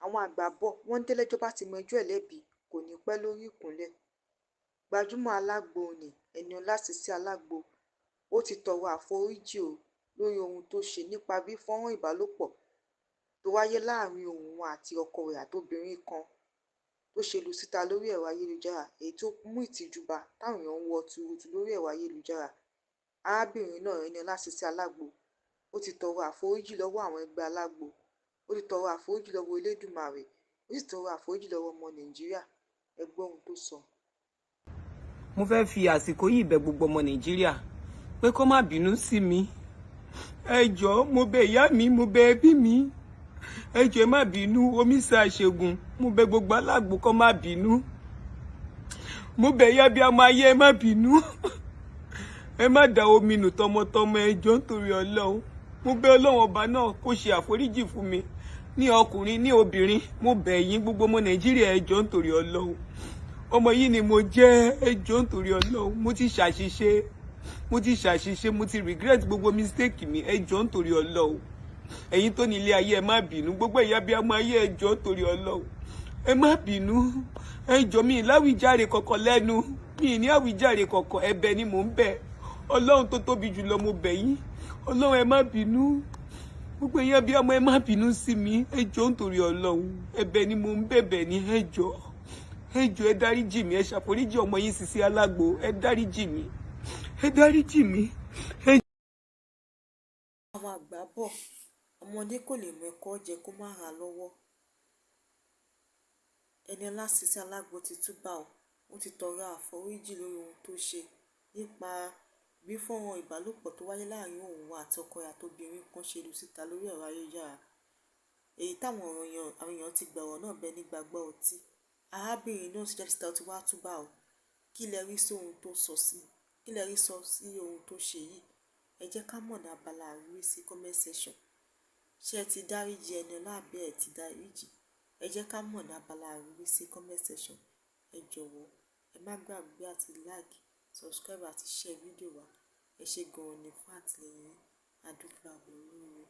àwọn àgbà bọ̀ wọ́n ń délẹ́jọ́ bá ti mọ ẹjọ́ ẹ̀ lẹ́bi kò ní pẹ́ lórí ìkúnlẹ̀. Gbajúmọ̀ alágbo nì Ẹniọlá Sisi Alágbo ó ti tọrọ àforíjì o lórí ohun tó ṣe nípa bí fọ́nrán ìbálòpọ̀ tó wáyé láàrin òun àti ọkọ rẹ̀ àtobìnrin kan tó ṣe lu síta lórí ẹ̀rọ ayélujára, èyí tó mú ìtìjú bá táwọn èèyàn ń wọ tuurutu lórí ẹ̀rọ ayélujára. Arábìnrin náà Ẹniọlá Sisi Alágbo ó ti tọrọ àforíjì lọ́wọ́ àwọn ẹgbẹ́ alágbo, ó ti tọrọ àforíjì lọ́wọ́ Elédùmarè, ó sì tọrọ àforíjì lọ́wọ́ ọmọ Nàìjíríà. Ẹ gbọ́ ohun tó sọ. Mo fẹ́ fi àsìkò yìí bẹ̀ gbogbo ọmọ Nàìjíríà pé kó má bínú sí mi. Ẹ jọ̀ọ́ mo bẹ̀ ìyá mi, mo bẹ̀ ẹbí mi. Ẹ jọ̀ọ́ ẹ má bínú, Omisa Ṣẹ́gun, mo bẹ̀ gbogbo alágbo kó má bínú. Mo bẹ̀ ìyá bí ọmọ ayé ẹ má bínú. Ẹ má da omi nù tọmọtọmọ, ẹ jọ̀ọ́ nítorí Ọlọ́run. Mo bẹ̀ Ọlọ́run ọba náà kó ṣe àforíjì fún mi, ní ọkùnrin ní obìnrin. Mo bẹ̀ yín gbogbo ọmọ Nàìjíríà, ẹ jọ̀ọ́ nítorí Ọlọ́run. Ọmọ yìí ni mo jẹ́, ẹ jọ̀ọ́ nítorí Ọlọ́run. Mo ti ṣàṣìṣe, mo ti regret gbogbo mistake mi, ẹ jọ̀ọ́ nítorí Ọlọ́run. Ẹ̀yin tó ní ilé ayé ẹ má bínú, gbogbo ìyá bí ọmọ ayé ẹ jọ̀ọ́ nítorí Ọlọ́run. Ẹ má bínú, ẹ jọ̀ọ́ mi láwíjàre kankan lẹ́nu, mi ní àwíjàre kankan, ẹ̀bẹ̀ ni mò ń bẹ̀. Ọlọ́run tó tóbi jùlọ mo bẹ̀ yín, Ọlọ́run ẹ má bínú. Gbogbo ìyá bí ọmọ ẹ má bínú sí mi, ẹ jọ̀ọ́ nítorí Ọlọ́run. Ẹ̀bẹ̀ ni mò ń bẹ̀bẹ̀ ní, ẹ jọ̀ọ́. Ẹ jọ̀ọ́ ẹ dáríjì mi, ẹ ṣàforíjì ọmọ yín Sisi Alágbo, ẹ dáríjì mi, ẹ dáríjì mi. Àwọn àgbà bọ̀ ọmọdé kò lè mọ ẹ̀kọ́ jẹ kó má ra lọ́wọ́. Ẹniọlá Sisi Alágbo ti túbà o, ó ti tọrọ àforíjì lórí ohun tó ṣe nípa bí fọ́nrán ìbálòpọ̀ tó wáyé láàrin òun àti ọkọ rẹ̀ àtobìnrin kan ṣe lu síta lórí ẹ̀rọ ayélujára, èyí táwọn èèyàn ti gbọ̀rọ̀ náà bẹ nígbàgbọ́ ọtí. Arábìnrin náà sì jáde síta ó ti wá túbà o. Kí lẹ rí sí ohun tó sọ sí? Kí lẹ rí sọ sí ohun tó ṣe yìí? Ẹ jẹ́ ká mọ̀ ní abala àríwí sí comment section. Ṣé ẹ ti dáríjì Ẹniọlá àbí ẹ ti dáríjì? Ẹ jẹ́ ká mọ̀ ní abala àríwí sí comment section. Ẹ jọ̀wọ́ ẹ má gbàgbé àti like, subscribe àti share fídíò wa. Ẹ ṣé gan-an ni fún àtìlẹ́yìn. A dúpẹ́ àbọ̀ lóore.